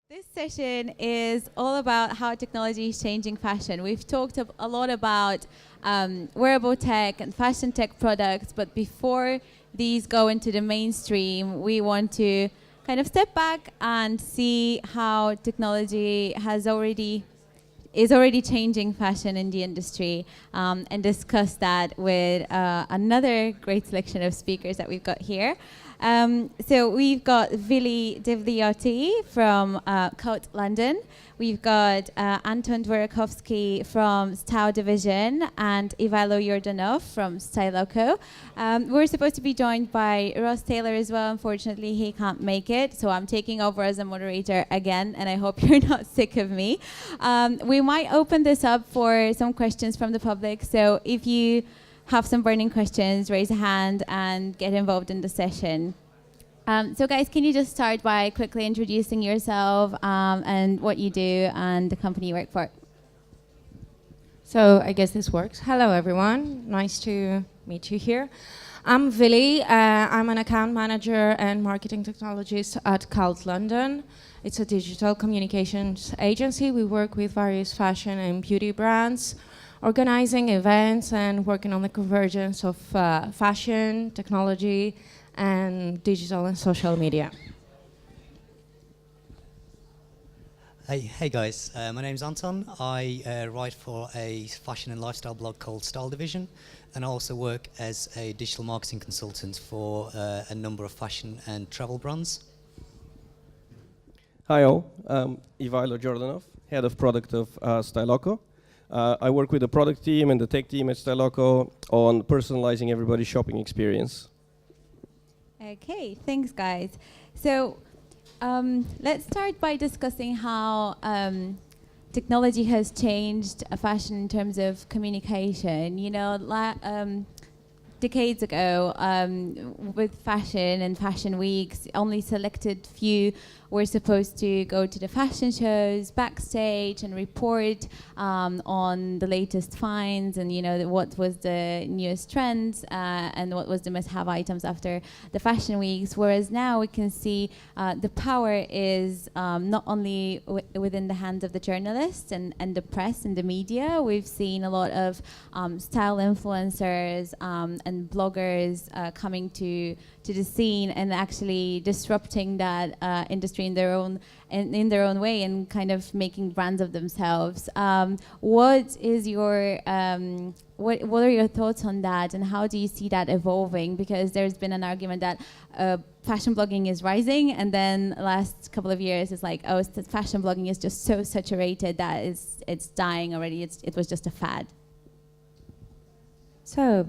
This session is all about how technology is changing fashion. We've talked a lot about wearable tech and fashion tech products, but before these go into the mainstream, we want to kind of step back and see how technology is already changing fashion in the industry, and discuss that with another great selection of speakers that we've got here. So we've got Devlioti from Coat London. We've got Anton Dvorakovsky from Style Division and Ivailo Jordanov from Styloko. We're supposed to be joined by Ross Taylor as well. Unfortunately, he can't make it, so I'm taking over as a moderator again, and I hope you're not sick of me. We might open this up for some questions from the public, so if you have some burning questions, raise a hand and get involved in the session. So guys, can you just start by quickly introducing yourself and what you do and the company you work for? So I guess this works. Hello, everyone. Nice to meet you here. I'm Vili. I'm an account manager and marketing technologist at Cult London. It's a digital communications agency. We work with various fashion and beauty brands, organizing events and working on the convergence of fashion, technology, and digital and social media. Hey guys, my name's Anton. I write for a fashion and lifestyle blog called Style Division, and I also work as a digital marketing consultant for a number of fashion and travel brands. Hi all, I'm Ivailo Jordanov, head of product of Styloko. I work with the product team and the tech team at Styloko on personalizing everybody's shopping experience. Okay, thanks guys. So let's start by discussing how technology has changed fashion in terms of communication. You know, decades ago, with fashion and fashion weeks, only selected few were supposed to go to the fashion shows backstage and report on the latest finds and, you know, what was the newest trends and what was the must-have items after the fashion weeks. Whereas now we can see the power is not only within the hands of the journalists and the press and the media. We've seen a lot of style influencers and bloggers coming to the scene and actually disrupting that industry in their own way and kind of making brands of themselves. What is your what are your thoughts on that, and how do you see that evolving? Because there's been an argument that fashion blogging is rising, and then last couple of years it's like, oh, fashion blogging is just so saturated that it's dying already. It was just a fad. So,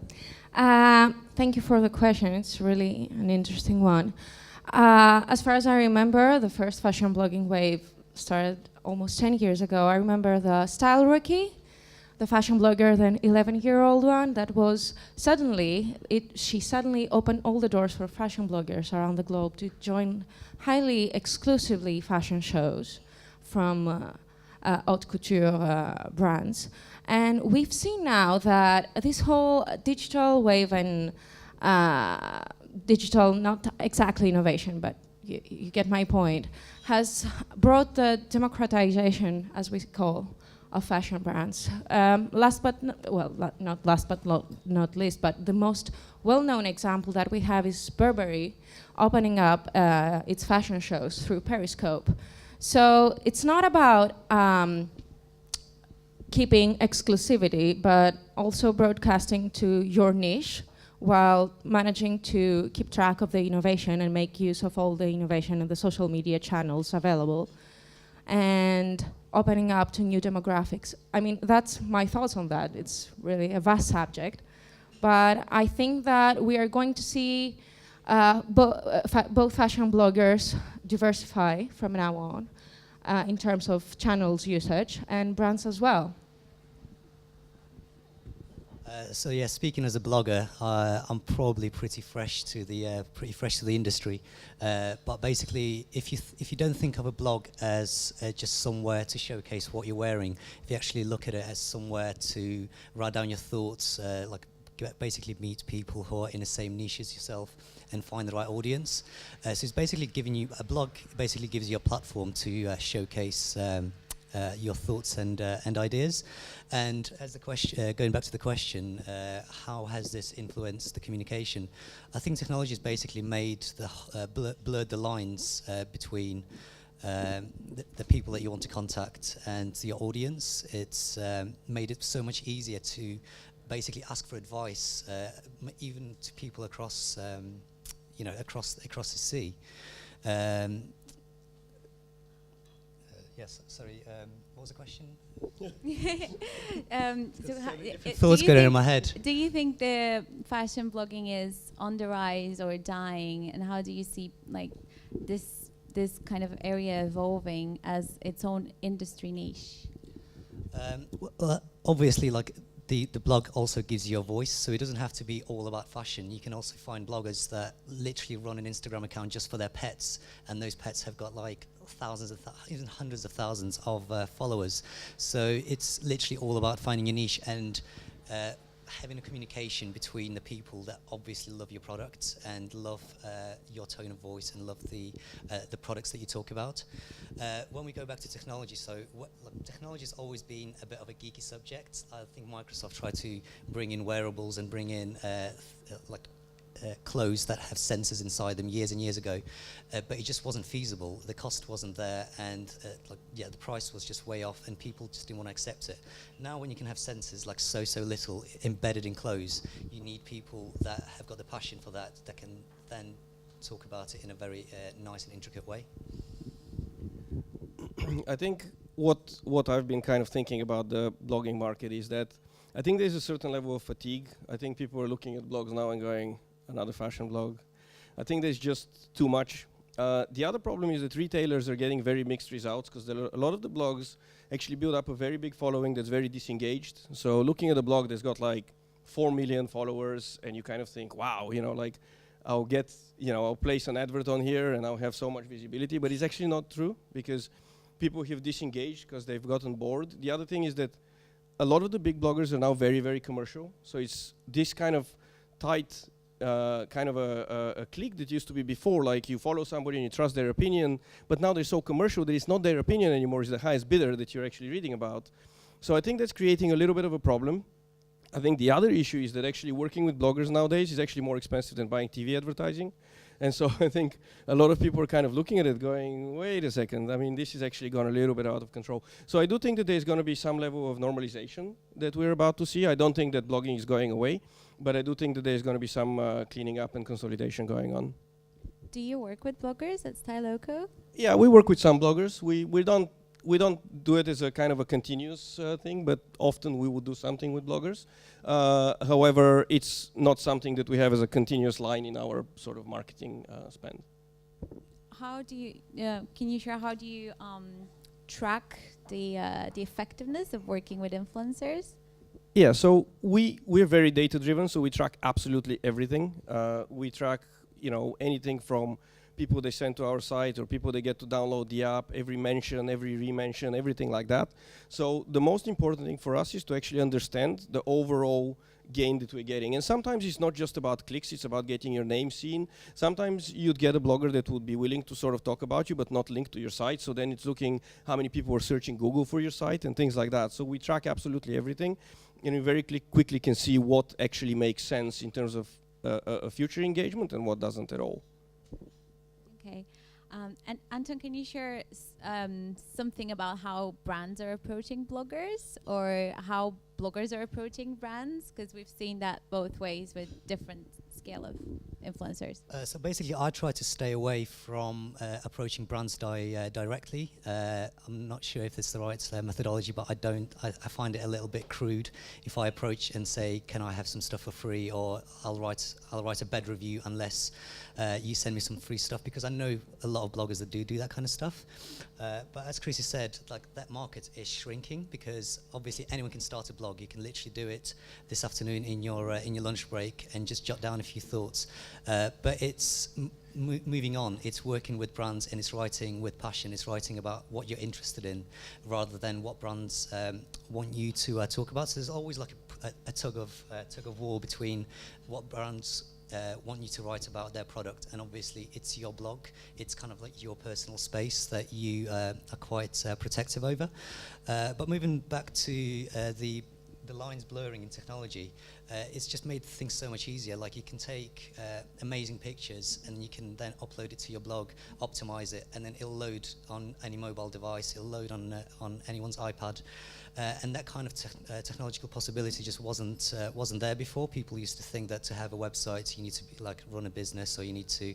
thank you for the question. It's really an interesting one. As far as I remember, the first fashion blogging wave started almost 10 years ago. I remember the Style Rookie, the fashion blogger, the 11-year-old one, that was she suddenly opened all the doors for fashion bloggers around the globe to join highly exclusively fashion shows from haute couture brands. And we've seen now that this whole digital wave and digital, not exactly innovation, but you get my point, has brought the democratization, as we call, of fashion brands. Not last but not least, but the most well-known example that we have is Burberry opening up its fashion shows through Periscope. So it's not about keeping exclusivity, but also broadcasting to your niche while managing to keep track of the innovation and make use of all the innovation and the social media channels available, and opening up to new demographics. I mean, that's my thoughts on that. It's really a vast subject, but I think that we are going to see both fashion bloggers diversify from now on in terms of channels usage, and brands as well. So yeah, speaking as a blogger, I'm probably pretty fresh to the industry. But basically, if you don't think of a blog as just somewhere to showcase what you're wearing, if you actually look at it as somewhere to write down your thoughts, like basically meet people who are in the same niche as yourself and find the right audience. So it's basically giving you a blog. Basically gives you a platform to showcase your thoughts and ideas. And as the question, going back to the question, how has this influenced the communication? I think technology has basically made blurred the lines between the people that you want to contact and your audience. It's made it so much easier to basically ask for advice, even to people across, across the sea. Yes, sorry, what was the question? Thoughts going in my head. Do you think the fashion blogging is on the rise or dying, and how do you see like this kind of area evolving as its own industry niche? Well, obviously, like the blog also gives you a voice, so it doesn't have to be all about fashion. You can also find bloggers that literally run an Instagram account just for their pets, and those pets have got like thousands of even hundreds of thousands of followers. So it's literally all about finding a niche and having a communication between the people that obviously love your product and love your tone of voice and love the products that you talk about. When we go back to technology, so technology has always been a bit of a geeky subject. I think Microsoft tried to bring in wearables and bring in clothes that have sensors inside them years and years ago, but it just wasn't feasible. The cost wasn't there, and the price was just way off, and people just didn't want to accept it. Now, when you can have sensors like so little embedded in clothes, you need people that have got the passion for that can then talk about it in a very nice and intricate way. I think what I've been kind of thinking about the blogging market is that I think there's a certain level of fatigue. I think people are looking at blogs now and going, another fashion blog. I think there's just too much. The other problem is that retailers are getting very mixed results because a lot of the blogs actually build up a very big following that's very disengaged. So looking at a blog that's got like 4 million followers, and you kind of think, wow, I'll place an advert on here and I'll have so much visibility, but it's actually not true because people have disengaged because they've gotten bored. The other thing is that a lot of the big bloggers are now very, very commercial. So it's this kind of tight kind of a clique that used to be before, like you follow somebody and you trust their opinion, but now they're so commercial that it's not their opinion anymore, it's the highest bidder that you're actually reading about. So I think that's creating a little bit of a problem. I think the other issue is that actually working with bloggers nowadays is actually more expensive than buying TV advertising. And so I think a lot of people are kind of looking at it going, wait a second, I mean, this is actually gone a little bit out of control. So I do think that there's going to be some level of normalization that we're about to see. I don't think that blogging is going away, but I do think that there's going to be some cleaning up and consolidation going on. Do you work with bloggers at Styloko? Yeah, we work with some bloggers. We don't do it as a kind of a continuous thing, but often we would do something with bloggers. However, it's not something that we have as a continuous line in our sort of marketing spend. How do you, can you share how do you track the effectiveness of working with influencers? Yeah, so we're very data driven, so we track absolutely everything. We track, anything from people they send to our site or people they get to download the app, every mention, every re-mention, everything like that. So the most important thing for us is to actually understand the overall gain that we're getting. And sometimes it's not just about clicks, it's about getting your name seen. Sometimes you'd get a blogger that would be willing to sort of talk about you but not link to your site. So then it's looking how many people are searching Google for your site and things like that. So we track absolutely everything, and we very quickly can see what actually makes sense in terms of a future engagement and what doesn't at all. Okay. And Anton, can you share something about how brands are approaching bloggers or how bloggers are approaching brands? Because we've seen that both ways with different scale of influencers. So basically, I try to stay away from approaching brands directly. I'm not sure if it's the right methodology, but I find it a little bit crude if I approach and say, can I have some stuff for free, or I'll write a bed review unless you send me some free stuff, because I know a lot of bloggers that do that kind of stuff. But as Chrissy said, like, that market is shrinking because obviously anyone can start a blog. You can literally do it this afternoon in your lunch break and just jot down a few thoughts. But it's moving on. It's working with brands and it's writing with passion. It's writing about what you're interested in rather than what brands want you to talk about. So there's always like a tug of war between what brands want you to write about their product, and obviously it's your blog. It's kind of like your personal space that you are quite protective over. But moving back to the lines blurring in technology, it's just made things so much easier. Like, you can take amazing pictures and you can then upload it to your blog, optimize it, and then it'll load on any mobile device. It'll load on anyone's iPad, and that kind of technological possibility just wasn't there before. People used to think that to have a website, you need to run a business, or you need to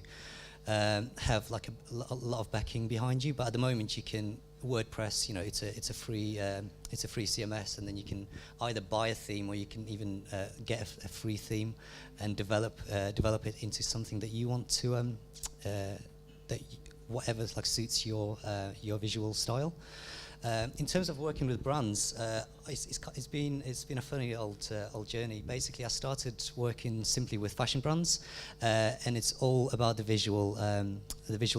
have like a lot of backing behind you. But at the moment, you can WordPress, it's a free CMS, and then you can either buy a theme, or you can even get a free theme and develop it into something that you want to whatever suits your visual style. In terms of working with brands, it's been a funny old journey. Basically, I started working simply with fashion brands, and it's all about the visual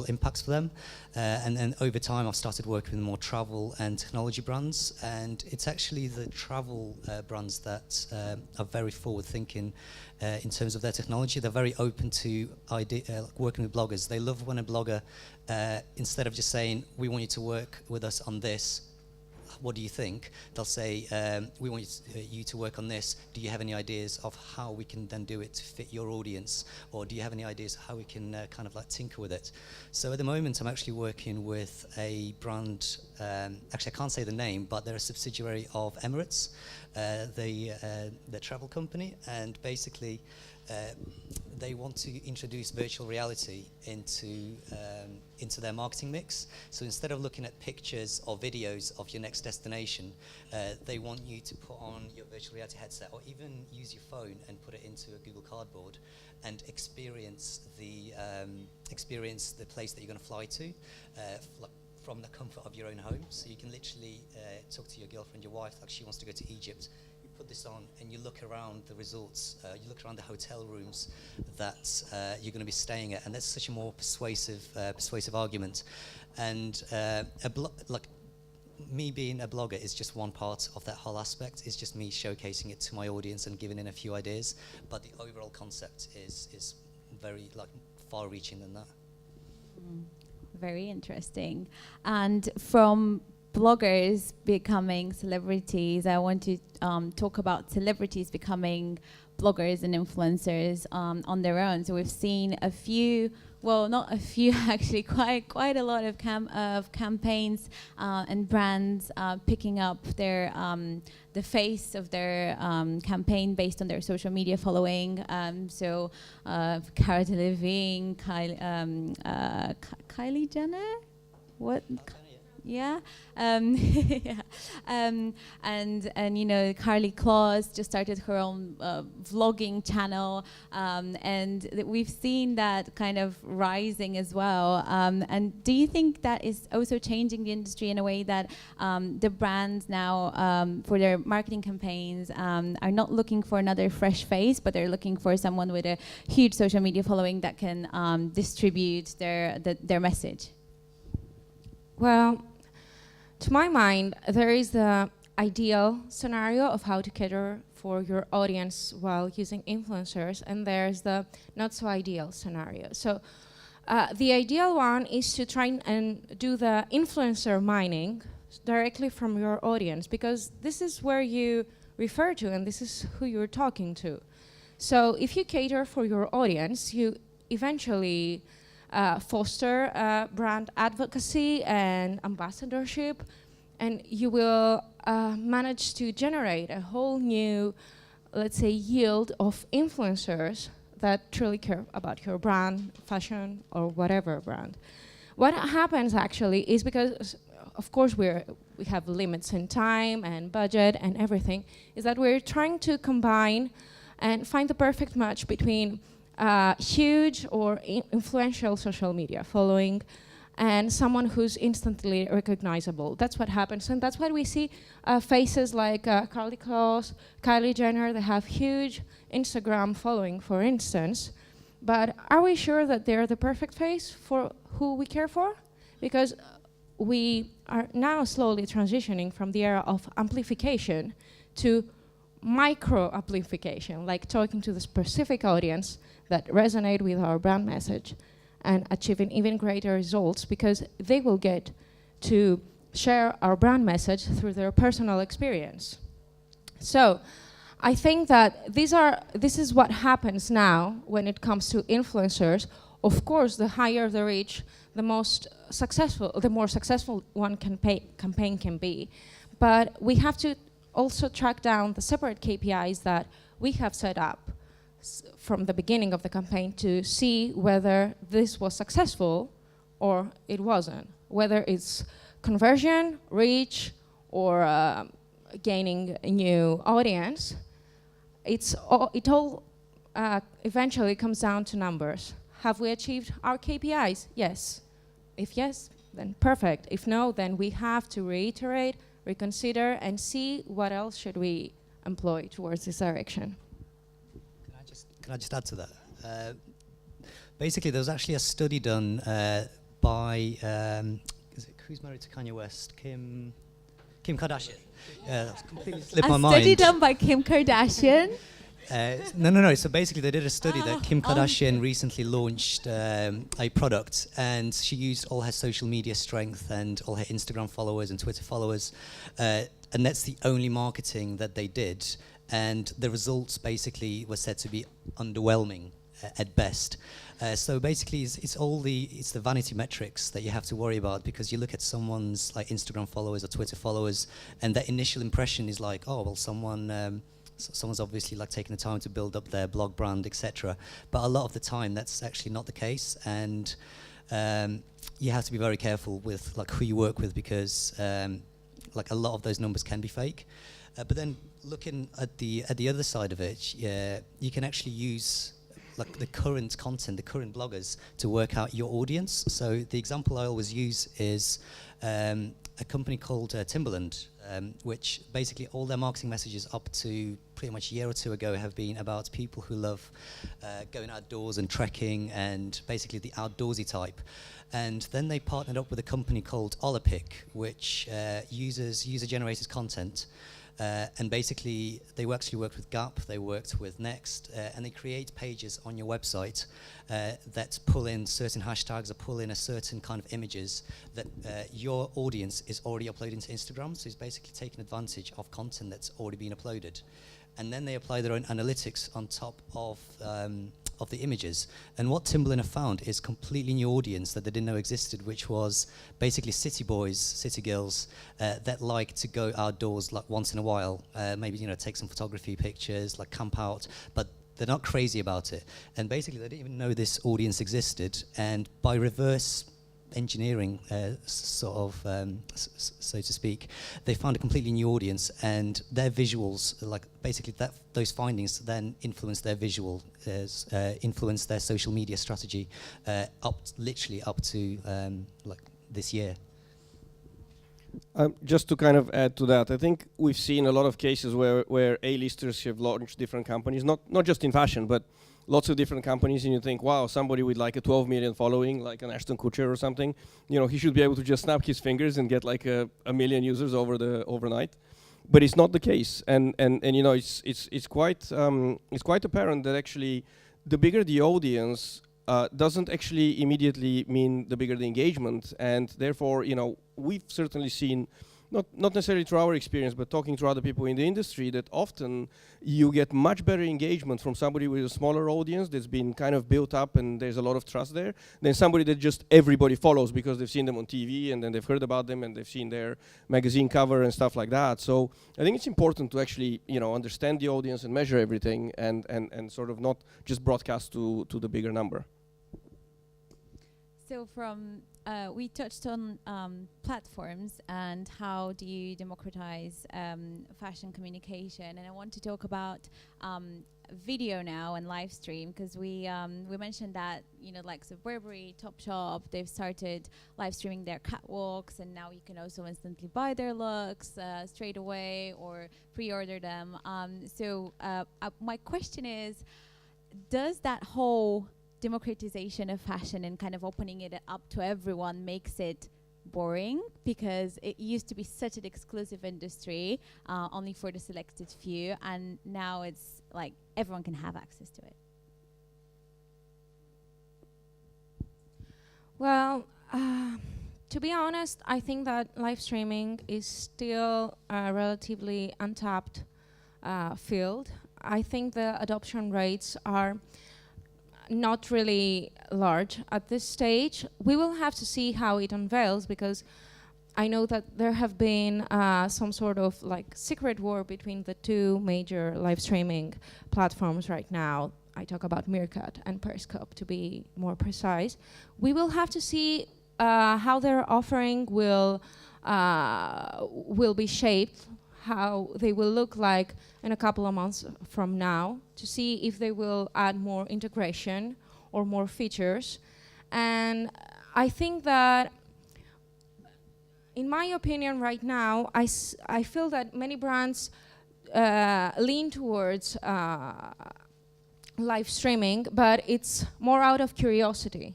impacts for them. And then over time, I've started working with more travel and technology brands, and it's actually the travel brands that are very forward-thinking in terms of their technology. They're very open to working with bloggers. They love when a blogger, instead of just saying, "We want you to work with us on this, what do you think?" They'll say, "We want you to work on this. Do you have any ideas of how we can then do it to fit your audience? Or do you have any ideas how we can kind of tinker with it?" So at the moment, I'm actually working with a brand. Actually, I can't say the name, but they're a subsidiary of Emirates, the travel company, and basically they want to introduce virtual reality into their marketing mix. So instead of looking at pictures or videos of your next destination, they want you to put on your virtual reality headset, or even use your phone and put it into a Google Cardboard and experience the place that you're going to fly to from the comfort of your own home. So you can literally talk to your girlfriend, your wife, like she wants to go to Egypt. Put this on and you look around the resorts, you look around the hotel rooms that you're going to be staying at, and that's such a more persuasive argument. And me being a blogger is just one part of that whole aspect. It's just me showcasing it to my audience and giving in a few ideas, but the overall concept is very far-reaching than that. Very interesting. And from bloggers becoming celebrities, I want to talk about celebrities becoming bloggers and influencers on their own. So we've seen a few, well, not a few actually, quite a lot of campaigns and brands picking up their the face of their campaign based on their social media following. So Cara Delevingne, Kylie Jenner, what? Yeah, yeah. And Carly Claus just started her own vlogging channel, and we've seen that kind of rising as well. And do you think that is also changing the industry in a way that the brands now, for their marketing campaigns, are not looking for another fresh face, but they're looking for someone with a huge social media following that can distribute their message? Well, to my mind, there is the ideal scenario of how to cater for your audience while using influencers, and there's the not so ideal scenario. So the ideal one is to try and do the influencer mining directly from your audience, because this is where you refer to and this is who you're talking to. So if you cater for your audience, you eventually foster brand advocacy and ambassadorship, and you will manage to generate a whole new, let's say, yield of influencers that truly care about your brand, fashion, or whatever brand. What happens actually is, because of course we have limits in time and budget and everything, is that we're trying to combine and find the perfect match between huge or influential social media following and someone who's instantly recognizable. That's what happens, and that's why we see faces like Carly Claus, Kylie Jenner. They have huge Instagram following, for instance, but are we sure that they're the perfect face for who we care for? Because we are now slowly transitioning from the era of amplification to micro amplification, like talking to the specific audience that resonate with our brand message and achieving even greater results because they will get to share our brand message through their personal experience. So I think that this is what happens now when it comes to influencers. Of course, the higher the reach, the more successful one campaign can be. But we have to also track down the separate KPIs that we have set up from the beginning of the campaign to see whether this was successful or it wasn't, whether it's conversion, reach, or gaining a new audience. It all eventually comes down to numbers. Have we achieved our KPIs? Yes. If yes, then perfect. If no, then we have to reiterate, reconsider, and see what else should we employ towards this direction. Can I just add to that? Basically, there was actually a study done by who's married to Kanye West? Kim Kardashian. That's completely slipped my mind. A study done by Kim Kardashian. No. So basically, they did a study that Kim Kardashian recently launched a product, and she used all her social media strength and all her Instagram followers and Twitter followers, and that's the only marketing that they did. And the results basically were said to be underwhelming at best. So basically, it's the vanity metrics that you have to worry about, because you look at someone's like Instagram followers or Twitter followers, and that initial impression is like, oh well, someone's obviously like taking the time to build up their blog brand, etc. But a lot of the time, that's actually not the case, and you have to be very careful with like who you work with, because like a lot of those numbers can be fake. But then looking at the other side of it, you can actually use like the current content, the current bloggers, to work out your audience. So the example I always use is a company called Timberland, which basically all their marketing messages up to pretty much a year or two ago have been about people who love going outdoors and trekking and basically the outdoorsy type. And then they partnered up with a company called Olapic, which uses user-generated content. And basically, they actually worked with Gap, they worked with Next, and they create pages on your website that pull in certain hashtags or pull in a certain kind of images that your audience is already uploading to Instagram. So it's basically taking advantage of content that's already been uploaded. And then they apply their own analytics on top of the images. And what Timberland have found is completely new audience that they didn't know existed, which was basically city boys, city girls that like to go outdoors like once in a while, maybe take some photography pictures, like camp out, but they're not crazy about it. And basically they didn't even know this audience existed, and by reverse engineering, so to speak, they found a completely new audience, and their visuals, like basically those findings then influence their visual, influence their social media strategy, literally up to like this year. Just to kind of add to that, I think we've seen a lot of cases where A-listers have launched different companies, not just in fashion, but lots of different companies, and you think, wow, somebody with like a 12 million following, like an Ashton Kutcher or something, he should be able to just snap his fingers and get like a million users overnight. But it's not the case, and it's quite apparent that actually the bigger the audience doesn't actually immediately mean the bigger the engagement, and therefore we've certainly seen, not necessarily through our experience, but talking to other people in the industry, that often you get much better engagement from somebody with a smaller audience that's been kind of built up and there's a lot of trust there, than somebody that just everybody follows because they've seen them on TV and then they've heard about them and they've seen their magazine cover and stuff like that. So I think it's important to actually understand the audience and measure everything and sort of not just broadcast to the bigger number. So we touched on platforms and how do you democratize fashion communication, and I want to talk about video now and live stream, because we mentioned that like Burberry, Topshop, they've started live streaming their catwalks, and now you can also instantly buy their looks straight away or pre-order them. So my question is, does that whole democratization of fashion and kind of opening it up to everyone makes it boring because it used to be such an exclusive industry, only for the selected few, and now it's like everyone can have access to it. Well, to be honest, I think that live streaming is still a relatively untapped field. I think the adoption rates are not really large at this stage. We will have to see how it unveils, because I know that there have been some sort of like secret war between the two major live streaming platforms right now. I talk about Meerkat and Periscope, to be more precise. We will have to see how their offering will be shaped, how they will look like in a couple of months from now, to see if they will add more integration or more features. And I think that, in my opinion right now, I feel that many brands lean towards live streaming, but it's more out of curiosity.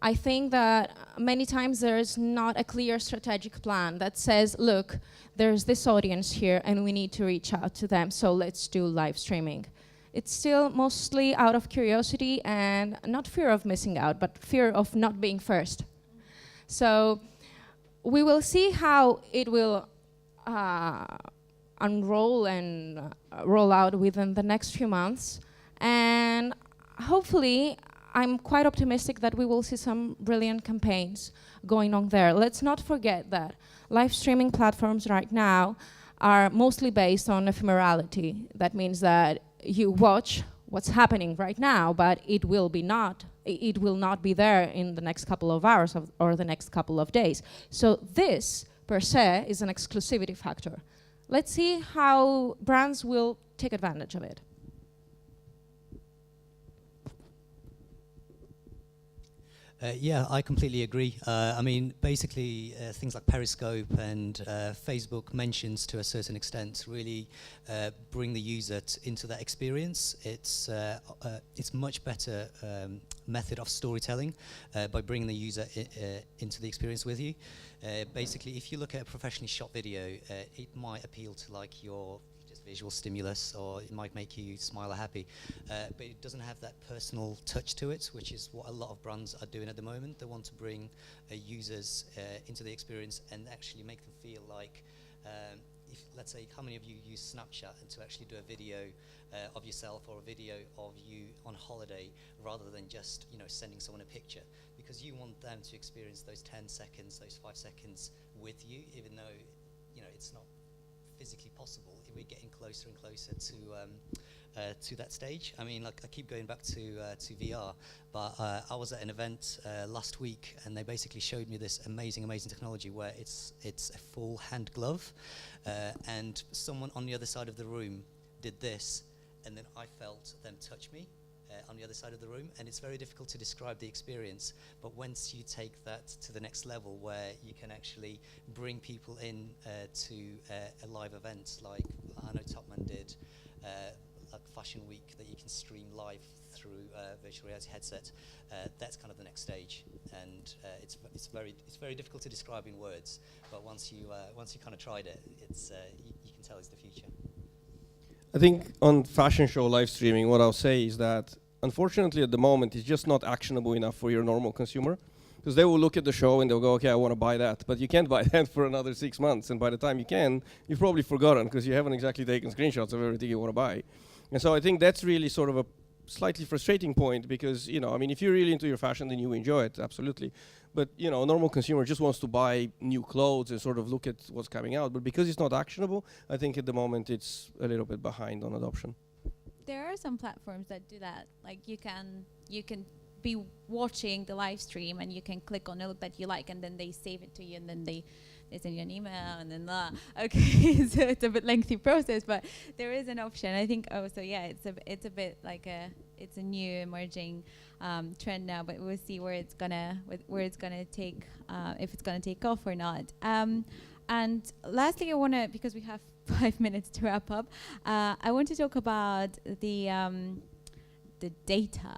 I think that many times there's not a clear strategic plan that says, look, there's this audience here and we need to reach out to them, so let's do live streaming. It's still mostly out of curiosity and not fear of missing out, but fear of not being first. So we will see how it will unroll and roll out within the next few months. And hopefully, I'm quite optimistic that we will see some brilliant campaigns going on there. Let's not forget that live streaming platforms right now are mostly based on ephemerality. That means that you watch what's happening right now, but it will not be there in the next couple of hours or the next couple of days. So this, per se, is an exclusivity factor. Let's see how brands will take advantage of it. Yeah, I completely agree. I mean, basically, things like Periscope and Facebook mentions to a certain extent really bring the user into that experience. It's much better method of storytelling by bringing the user into the experience with you. Basically, if you look at a professionally shot video, it might appeal to like your visual stimulus, or it might make you smile or happy, but it doesn't have that personal touch to it, which is what a lot of brands are doing at the moment. They want to bring users into the experience and actually make them feel like, if, let's say, how many of you use Snapchat, and to actually do a video of yourself or a video of you on holiday, rather than just sending someone a picture, because you want them to experience those 10 seconds, those 5 seconds with you, even though it's not physically possible. We're getting closer and closer to that stage. I mean, like, I keep going back to VR, but I was at an event last week, and they basically showed me this amazing technology where it's a full hand glove, and someone on the other side of the room did this, and then I felt them touch me on the other side of the room, and it's very difficult to describe the experience, but once you take that to the next level where you can actually bring people in to a live event, like I know Topman did, like Fashion Week, that you can stream live through virtual reality headset, that's kind of the next stage, and it's very difficult to describe in words, but once you kind of tried it, it's you can tell it's the future. I think on fashion show live streaming, what I'll say is that unfortunately at the moment it's just not actionable enough for your normal consumer, because they will look at the show and they'll go, okay, I want to buy that, but you can't buy that for another 6 months, and by the time you can, you've probably forgotten because you haven't exactly taken screenshots of everything you want to buy. And so I think that's really sort of a slightly frustrating point, because I mean, if you're really into your fashion, then you enjoy it, absolutely. But a normal consumer just wants to buy new clothes and sort of look at what's coming out. But because it's not actionable, I think at the moment it's a little bit behind on adoption. There are some platforms that do that. Like you can be watching the live stream and you can click on a look that you like, and then they save it to you, and then they send you an email, and then okay. So it's a bit lengthy process, but there is an option. I think also, yeah, it's a bit like it's a new emerging trend now, but we'll see where it's gonna take, if it's gonna take off or not. And lastly, I wanna, because we have 5 minutes to wrap up, I want to talk about the data.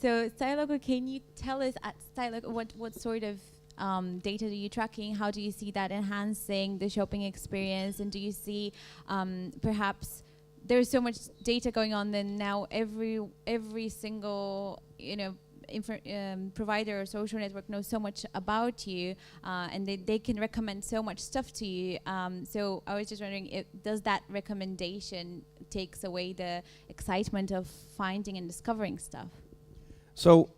So Styloko, can you tell us at Styloko what sort of data are you tracking? How do you see that enhancing the shopping experience? And do you see perhaps there's so much data going on, then now every single provider or social network knows so much about you, and they can recommend so much stuff to you. So I was just wondering, does that recommendation takes away the excitement of finding and discovering stuff? So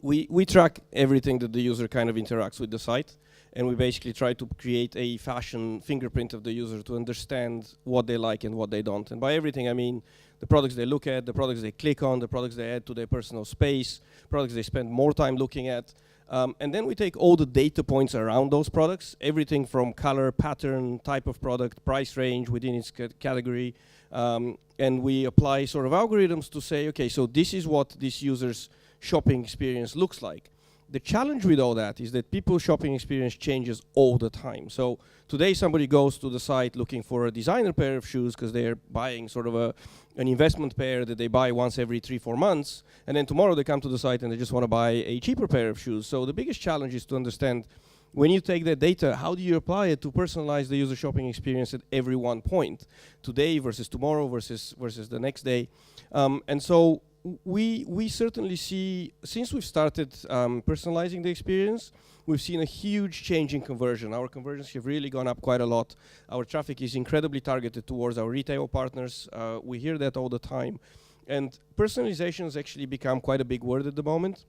we track everything that the user kind of interacts with the site, and we basically try to create a fashion fingerprint of the user to understand what they like and what they don't. And by everything, I mean the products they look at, the products they click on, the products they add to their personal space, products they spend more time looking at. And then we take all the data points around those products, everything from color, pattern, type of product, price range within its category. And we apply sort of algorithms to say, okay, so this is what this user's shopping experience looks like. The challenge with all that is that people's shopping experience changes all the time. So today somebody goes to the site looking for a designer pair of shoes because they're buying sort of an investment pair that they buy once every 3-4 months. And then tomorrow they come to the site and they just want to buy a cheaper pair of shoes. So the biggest challenge is to understand, when you take that data, how do you apply it to personalize the user shopping experience at every one point? Today versus tomorrow versus the next day. And so we certainly see, since we've started personalizing the experience, we've seen a huge change in conversion. Our conversions have really gone up quite a lot. Our traffic is incredibly targeted towards our retail partners. We hear that all the time. And personalization has actually become quite a big word at the moment.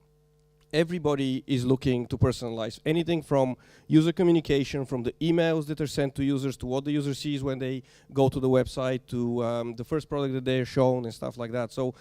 Everybody is looking to personalize anything from user communication, from the emails that are sent to users, to what the user sees when they go to the website, to the first product that they're shown and stuff like that. So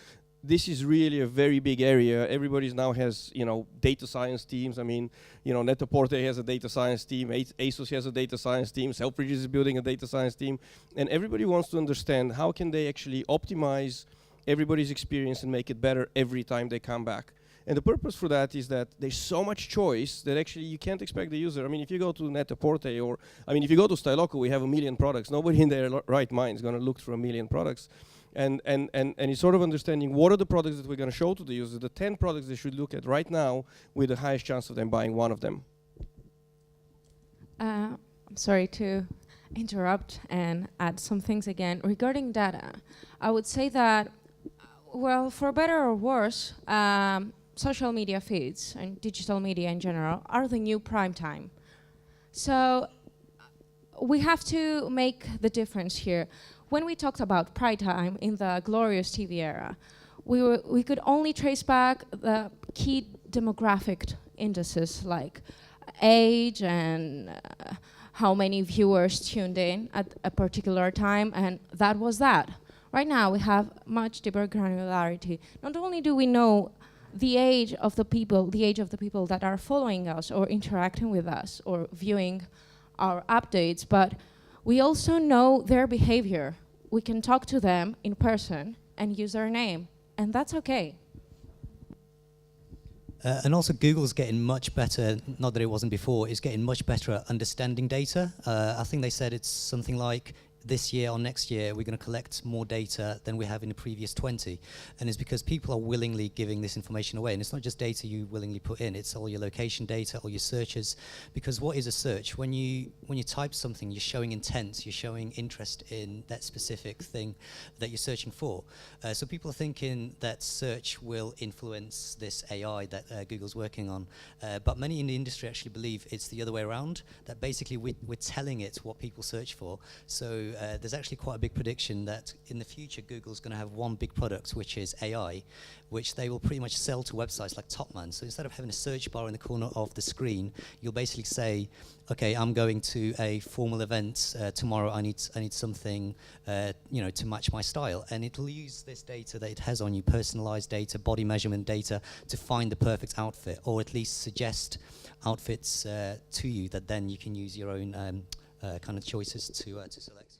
this is really a very big area. Everybody now has, data science teams. I mean, Net-a-Porter has a data science team. ASOS has a data science team. Selfridges is building a data science team. And everybody wants to understand how can they actually optimize everybody's experience and make it better every time they come back. And the purpose for that is that there's so much choice that actually you can't expect the user. I mean, if you go to Net-a-Porter if you go to Styloko, we have 1 million products. Nobody in their right mind is going to look for 1 million products. And it's sort of understanding what are the products that we're going to show to the user, the 10 products they should look at right now with the highest chance of them buying one of them. I'm sorry to interrupt and add some things again. Regarding data, I would say that, well, for better or worse, social media feeds and digital media in general are the new prime time. So we have to make the difference here. When we talked about prime time in the glorious TV era, we could only trace back the key demographic indices like age and how many viewers tuned in at a particular time, and that was that. Right now we have much deeper granularity. Not only do we know the age of the people that are following us or interacting with us or viewing our updates, but we also know their behavior. We can talk to them in person and use their name, and that's okay. And also Google's getting much better, not that it wasn't before, it's getting much better at understanding data. I think they said it's something like this year or next year we're going to collect more data than we have in the previous 20, and it's because people are willingly giving this information away. And it's not just data you willingly put in, it's all your location data, all your searches. Because what is a search? When you type something, you're showing intent, you're showing interest in that specific thing that you're searching for. So people are thinking that search will influence this AI that Google's working on, but many in the industry actually believe it's the other way around, that basically we're telling it what people search for. So there's actually quite a big prediction that in the future Google's going to have one big product, which is AI, which they will pretty much sell to websites like Topman. So instead of having a search bar in the corner of the screen, you'll basically say, okay, I'm going to a formal event tomorrow. I need something, to match my style, and it'll use this data that it has on you, personalized data, body measurement data, to find the perfect outfit, or at least suggest outfits to you that then you can use your own kind of choices to select.